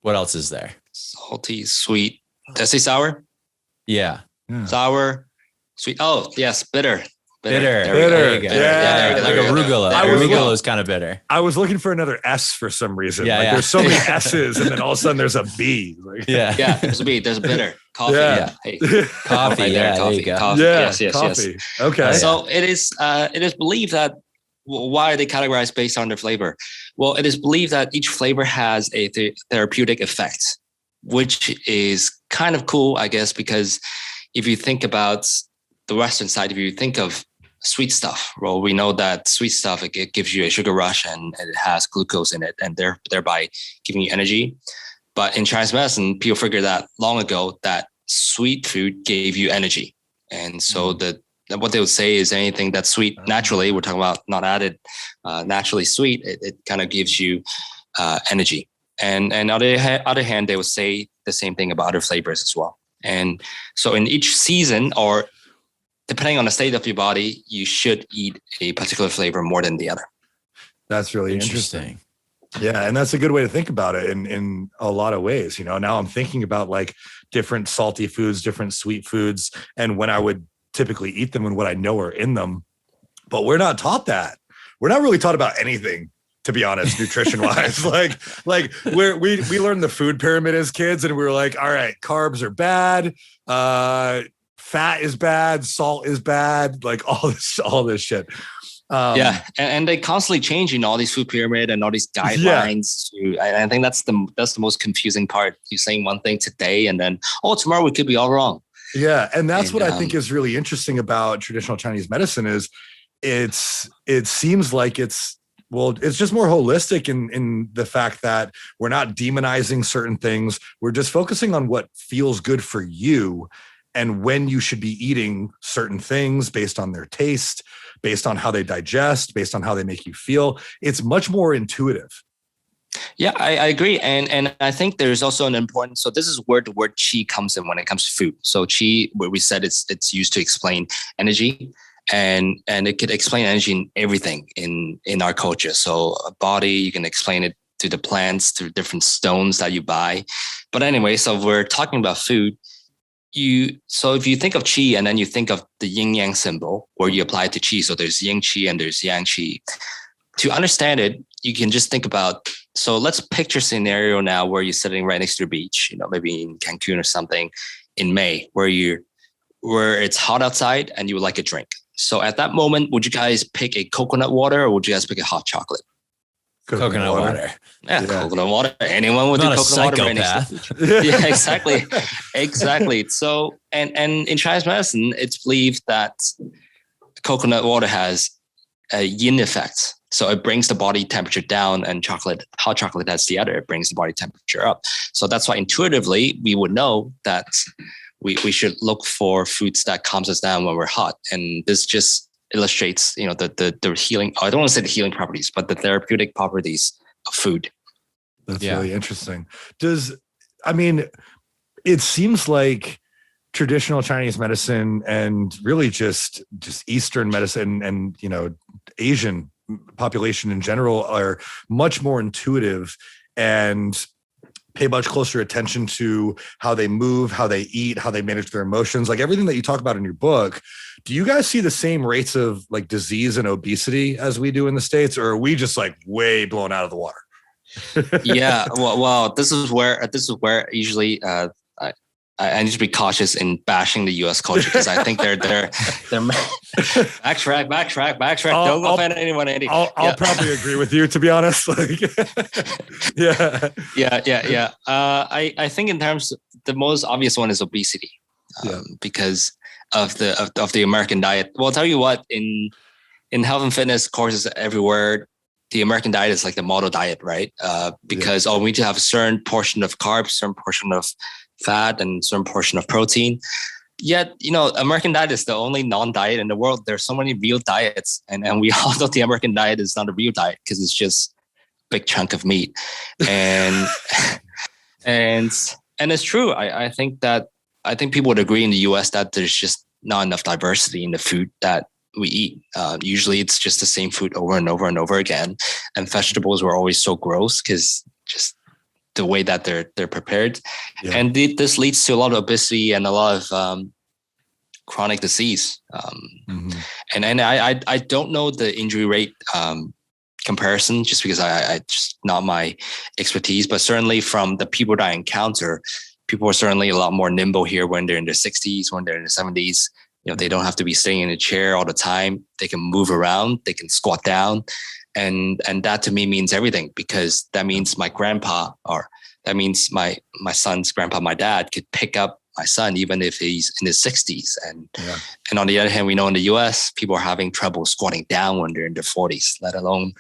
What else is there?
Salty, sweet. Did I say sour?
Yeah.
Sour, sweet. Oh, yes, bitter.
Bitter.
There you go.
Yeah, like arugula. Arugula is kind of bitter.
I was looking for another S for some reason.
Yeah,
There's so many S's, and then all of a sudden there's a B.
Yeah, there's a B. There's a bitter. Coffee.
Yeah.
Hey.
Coffee. Yeah,
coffee.
there you go.
Coffee.
Yeah,
Yes.
coffee. Okay.
So it is believed that, why are they categorized based on their flavor? Well, it is believed that each flavor has a therapeutic effect, which is kind of cool, I guess, because if you think about the Western side, if you think of sweet stuff, well, we know that sweet stuff, it gives you a sugar rush and it has glucose in it, and thereby giving you energy. But in Chinese medicine, people figured that long ago that sweet food gave you energy. And so what they would say is anything that's sweet naturally, we're talking about not added, naturally sweet, it kind of gives you energy. And on the other hand, they would say the same thing about other flavors as well. And so in each season, or depending on the state of your body, you should eat a particular flavor more than the other.
That's really interesting. Yeah. And that's a good way to think about it in a lot of ways. Now I'm thinking about like different salty foods, different sweet foods, and when I would typically eat them and what I know are in them. But we're not taught that. We're not really taught about anything, to be honest, nutrition wise. like we learned the food pyramid as kids, and we were like, all right, carbs are bad, fat is bad, salt is bad, like all this shit.
And they constantly changing all these food pyramid and all these guidelines. I think that's the most confusing part. You're saying one thing today, and then tomorrow we could be all wrong.
Yeah, and that's what I think is really interesting about traditional Chinese medicine is it seems like it's just more holistic in the fact that we're not demonizing certain things. We're just focusing on what feels good for you and when you should be eating certain things based on their taste, based on how they digest, based on how they make you feel. It's much more intuitive.
Yeah, I agree. And I think there's also an important, so this is where the word qi comes in when it comes to food. So qi, where we said it's used to explain energy, and it could explain energy in everything in our culture. So a body, you can explain it to the plants, to different stones that you buy. But anyway, so we're talking about food. So if you think of qi and then you think of the yin yang symbol where you apply it to qi, so there's yin qi and there's yang qi. To understand it, you can just think about, so let's picture a scenario now where you're sitting right next to the beach, maybe in Cancun or something in May, where it's hot outside and you would like a drink. So at that moment, would you guys pick a coconut water or would you guys pick a hot chocolate?
Coconut water.
Yeah, coconut water. Anyone would do coconut water right next to the beach. Yeah, exactly. Exactly. So, and in Chinese medicine, it's believed that coconut water has a yin effect. So it brings the body temperature down, and hot chocolate has the other. It brings the body temperature up. So that's why intuitively we would know that we should look for foods that calms us down when we're hot. And this just illustrates, the healing. I don't want to say the healing properties, but the therapeutic properties of food.
That's really interesting. It seems like traditional Chinese medicine and really just Eastern medicine and Asian population in general are much more intuitive and pay much closer attention to how they move, how they eat, how they manage their emotions, like everything that you talk about in your book. Do you guys see the same rates of like disease and obesity as we do in the States, or are we just like way blown out of the water?
Yeah, well, this is where usually I need to be cautious in bashing the U.S. culture because I think they're backtrack. Don't offend anyone, Andy.
I'll probably agree with you, to be honest.
Yeah. I think in terms, the most obvious one is obesity, because of the American diet. Well, I'll tell you what, in health and fitness courses everywhere, the American diet is like the model diet, right? Because we need to have a certain portion of carbs, certain portion of fat, and certain portion of protein. Yet, American diet is the only non-diet in the world. There's so many real diets, and we all know the American diet is not a real diet because it's just a big chunk of meat. And and it's true. I think people would agree in the US that there's just not enough diversity in the food that we eat. Usually it's just the same food over and over and over again. And vegetables were always so gross because just the way that they're prepared. Yeah. And this leads to a lot of obesity and a lot of chronic disease. And I don't know the injury rate comparison just because I just not my expertise, but certainly from the people that I encounter, people are certainly a lot more nimble here when they're in their 60s, when they're in their 70s. They don't have to be sitting in a chair all the time. They can move around, they can squat down. And that to me means everything, because that means my grandpa, or that means my son's grandpa, my dad, could pick up my son even if he's in his 60s. And on the other hand, we know in the US, people are having trouble squatting down when they're in their 40s, let alone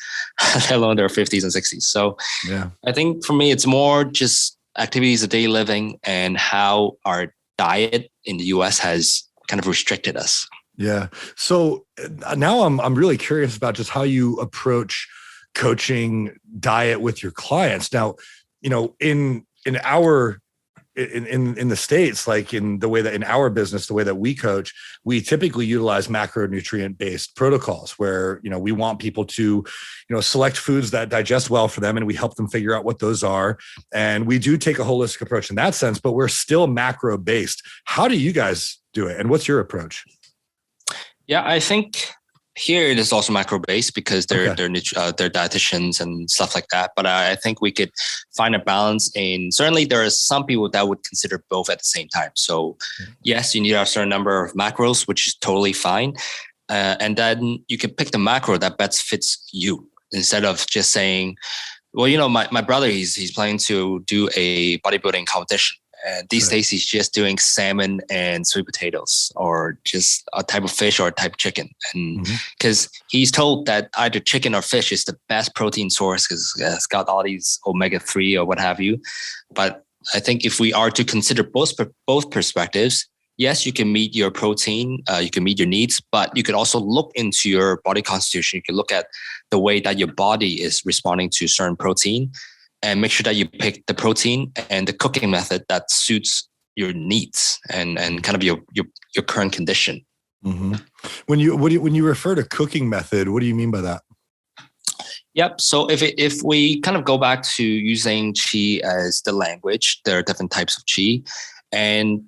their 50s and 60s. So I think for me, it's more just activities of daily living and how our diet in the US has kind of restricted us.
Yeah. So now I'm really curious about just how you approach coaching diet with your clients. Now, in the States, like in the way that in our business, the way that we coach, we typically utilize macronutrient based protocols where, we want people to, select foods that digest well for them, and we help them figure out what those are. And we do take a holistic approach in that sense, but we're still macro based. How do you guys do it? And what's your approach?
Yeah, I think here it is also macro based because they're dietitians and stuff like that. But I think we could find a balance. And certainly there are some people that would consider both at the same time. So yes, you need a certain number of macros, which is totally fine. And then you can pick the macro that best fits you instead of just saying, well, you know, my brother, he's planning to do a bodybuilding competition. And these days he's just doing salmon and sweet potatoes or just a type of fish or a type of chicken. And because he's told that either chicken or fish is the best protein source because it's got all these omega-3 or what have you. But I think if we are to consider both perspectives, yes, you can meet your protein, you can meet your needs, but you could also look into your body constitution. You can look at the way that your body is responding to certain protein and make sure that you pick the protein and the cooking method that suits your needs and kind of your current condition.
Mm-hmm. When you refer to cooking method, what do you mean by that?
Yep. So if we kind of go back to using qi as the language, there are different types of qi, and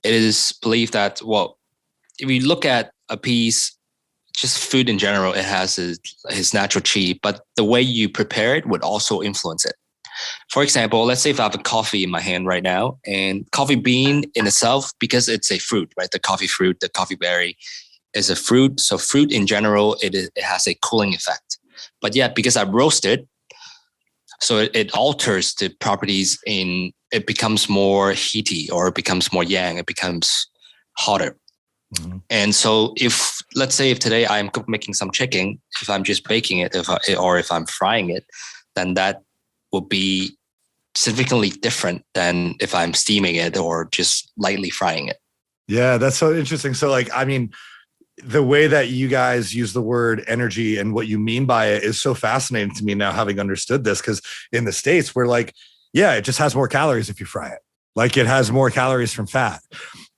it is believed that, well, if you look at a piece, just food in general, it has his natural qi, but the way you prepare it would also influence it. For example, let's say if I have a coffee in my hand right now, and coffee bean in itself, because it's a fruit, right? The coffee fruit, the coffee berry is a fruit. So fruit in general, it has a cooling effect. But yet, because I roast it, so it alters the properties it becomes more heaty or it becomes more yang, it becomes hotter. Mm-hmm. And so let's say if today I'm making some chicken, if I'm just baking it, or if I'm frying it, then that will be significantly different than if I'm steaming it or just lightly frying it.
Yeah, that's so interesting. So the way that you guys use the word energy and what you mean by it is so fascinating to me now, having understood this, because in the States, we're like, yeah, it just has more calories if you fry it. Like it has more calories from fat.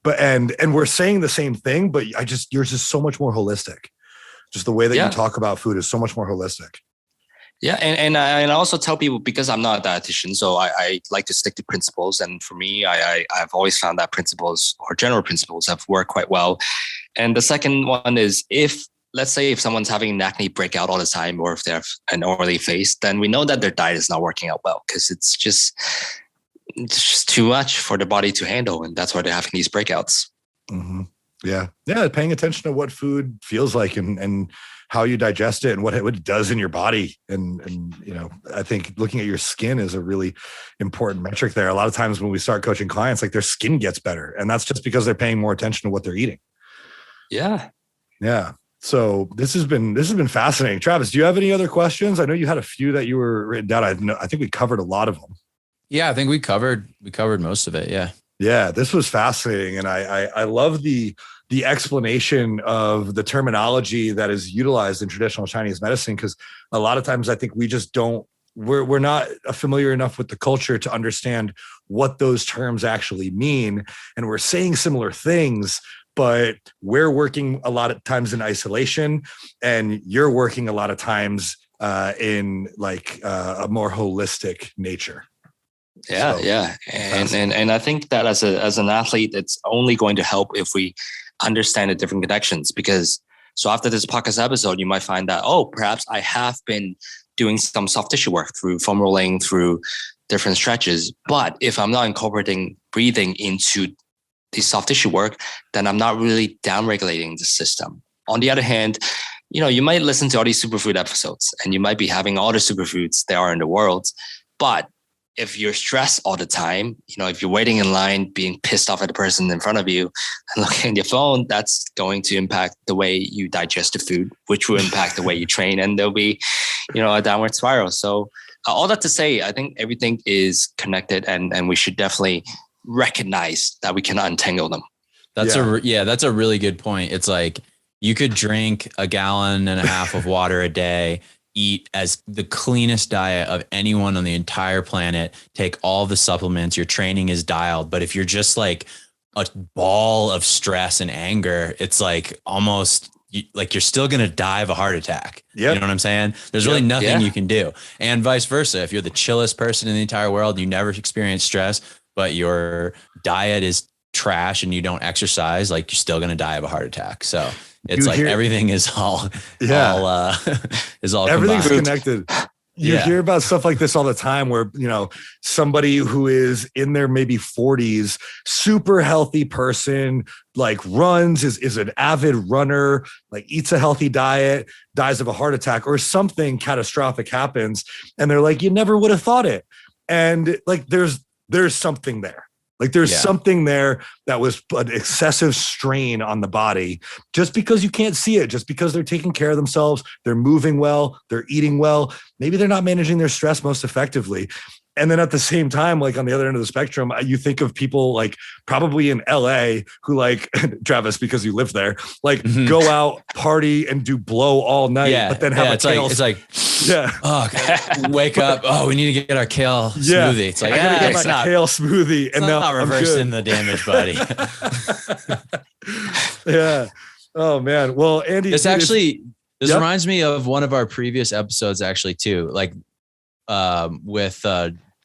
But and we're saying the same thing, but yours is so much more holistic. Just the way that you talk about food is so much more holistic.
Yeah, and I also tell people, because I'm not a dietitian, so I like to stick to principles. And for me, I've always found that principles or general principles have worked quite well. And the second one is, let's say if someone's having an acne breakout all the time, or if they have an oily face, then we know that their diet is not working out well because it's just too much for the body to handle. And that's why they're having these breakouts.
Mm-hmm. Yeah. Paying attention to what food feels like and how you digest it and what it does in your body. And, you know, I think looking at your skin is a really important metric there. A lot of times when we start coaching clients, like their skin gets better, and that's just because they're paying more attention to what they're eating.
Yeah.
Yeah. So this has been fascinating. Travis, do you have any other questions? I know you had a few that you were written down. I think we covered a lot of them.
Yeah, I think we covered most of it. Yeah.
Yeah, this was fascinating. And I love the explanation of the terminology that is utilized in traditional Chinese medicine, because a lot of times I think we just we're not familiar enough with the culture to understand what those terms actually mean. And we're saying similar things, but we're working a lot of times in isolation, and you're working a lot of times in a more holistic nature.
Yeah, so, yeah. And I think that as an athlete, it's only going to help if we understand the different connections, because so after this podcast episode, you might find that, perhaps I have been doing some soft tissue work through foam rolling, through different stretches. But if I'm not incorporating breathing into the soft tissue work, then I'm not really downregulating the system. On the other hand, you know, you might listen to all these superfood episodes and you might be having all the superfoods there are in the world. But if you're stressed all the time, you know, if you're waiting in line, being pissed off at the person in front of you and looking at your phone, that's going to impact the way you digest the food, which will impact the way you train. And there'll be, you know, a downward spiral. So all that to say, I think everything is connected, and we should definitely recognize that we can untangle them.
That's a really good point. It's like you could drink 1.5 gallons of water a day, eat as the cleanest diet of anyone on the entire planet, take all the supplements, your training is dialed. But if you're just like a ball of stress and anger, it's like almost like you're still going to die of a heart attack. Yep. You know what I'm saying? There's really nothing you can do. And vice versa. If you're the chillest person in the entire world, you never experience stress, but your diet is trash and you don't exercise, like you're still going to die of a heart attack. So It's like everything is all is all
everything's
combined.
connected. You hear about stuff like this all the time where, somebody who is in their maybe 40s, super healthy person, like runs, is an avid runner, like eats a healthy diet, dies of a heart attack or something catastrophic happens. And they're like, you never would have thought it. And like, there's something there. Like there's something there that was an excessive strain on the body just because you can't see it, just because they're taking care of themselves. They're moving well, they're eating well. Maybe they're not managing their stress most effectively. And then at the same time, like on the other end of the spectrum, you think of people like probably in LA who like Travis, because you live there, like go out, party and do blow all night, but then have a kale.
Wake up. Oh, we need to get our kale smoothie. It's like,
I gotta get my kale smoothie. And now
not reversing the damage, buddy.
Yeah. Oh man. Well, Andy,
this reminds me of one of our previous episodes actually too. Like, with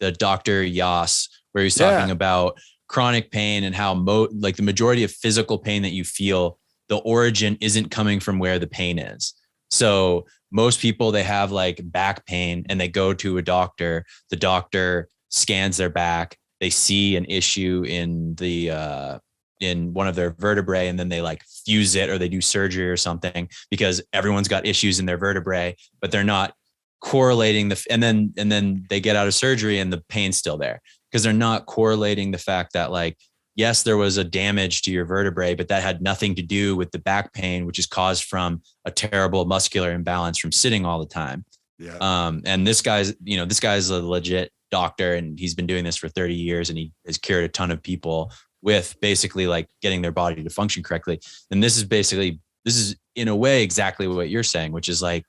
the Dr. Yas, where he's talking about chronic pain and how like the majority of physical pain that you feel, the origin isn't coming from where the pain is. So most people, they have like back pain and they go to a doctor. The doctor scans their back. They see an issue in the in one of their vertebrae, and then they like fuse it or they do surgery or something because everyone's got issues in their vertebrae, but they're not correlating and then they get out of surgery and the pain's still there because they're not correlating the fact that like, yes, there was a damage to your vertebrae, but that had nothing to do with the back pain, which is caused from a terrible muscular imbalance from sitting all the time. And this guy's a legit doctor and he's been doing this for 30 years and he has cured a ton of people with basically like getting their body to function correctly. And this is in a way exactly what you're saying, which is like,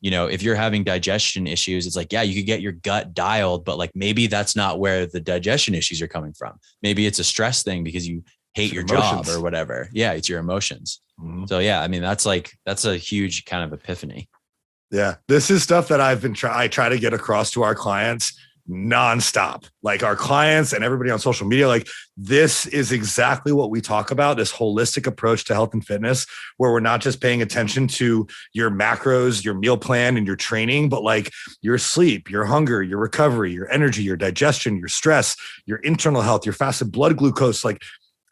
if you're having digestion issues, it's like, yeah, you could get your gut dialed, but like, maybe that's not where the digestion issues are coming from. Maybe it's a stress thing because you hate your job or whatever. Yeah. It's your emotions. Mm-hmm. So yeah, I mean, that's a huge kind of epiphany.
Yeah. This is stuff that I try to get across to our clients nonstop, like our clients and everybody on social media. Like this is exactly what we talk about, this holistic approach to health and fitness, where we're not just paying attention to your macros, your meal plan and your training, but like your sleep, your hunger, your recovery, your energy, your digestion, your stress, your internal health, your fasted blood glucose. Like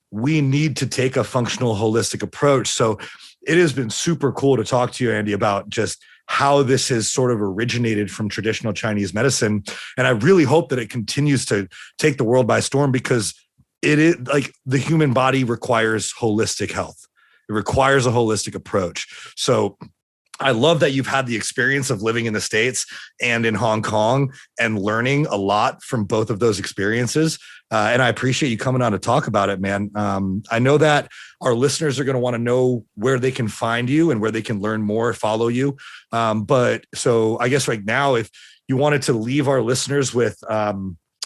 we need to take a functional, holistic approach. So it has been super cool to talk to you, Andy, about just how this has sort of originated from traditional Chinese medicine. And I really hope that it continues to take the world by storm because it is like the human body requires holistic health. It requires a holistic approach. So I love that you've had the experience of living in the States and in Hong Kong and learning a lot from both of those experiences. And I appreciate you coming on to talk about it, man. I know that our listeners are going to want to know where they can find you and where they can learn more, follow you. But so I guess right now, if you wanted to leave our listeners with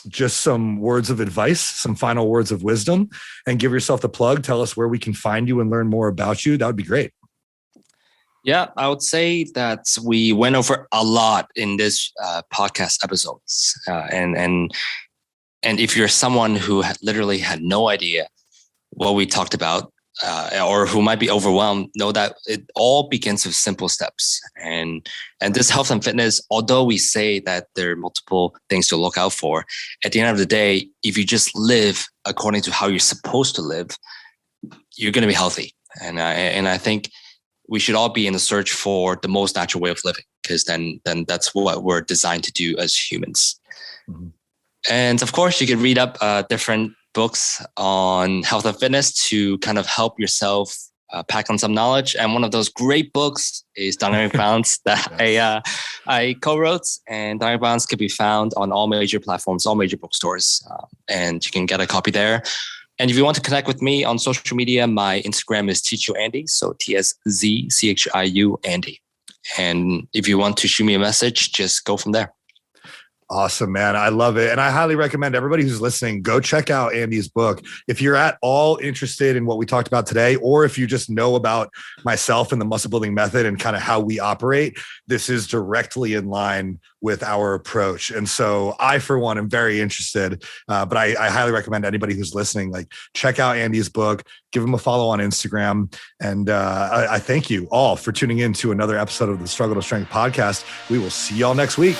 just some words of advice, some final words of wisdom, and give yourself the plug, tell us where we can find you and learn more about you, that would be great.
Yeah, I would say that we went over a lot in this podcast episodes, and if you're someone who literally had no idea what we talked about, or who might be overwhelmed, know that it all begins with simple steps. And this health and fitness, although we say that there are multiple things to look out for, at the end of the day, if you just live according to how you're supposed to live, you're going to be healthy. And I think we should all be in the search for the most natural way of living, because then that's what we're designed to do as humans. Mm-hmm. And of course, you can read up different books on health and fitness to kind of help yourself pack on some knowledge. And one of those great books is Dynamic Balance that I co-wrote. And Dynamic Balance can be found on all major platforms, all major bookstores, and you can get a copy there. And if you want to connect with me on social media, my Instagram is Tsz Chiu Andy, so TSZCHIU Andy. And if you want to shoot me a message, just go from there.
Awesome, man. I love it. And I highly recommend everybody who's listening, go check out Andy's book. If you're at all interested in what we talked about today, or if you just know about myself and the muscle building method and kind of how we operate, this is directly in line with our approach. And so I, for one, am very interested, but I highly recommend anybody who's listening, like check out Andy's book, give him a follow on Instagram. And I thank you all for tuning in to another episode of the Struggle to Strength podcast. We will see y'all next week.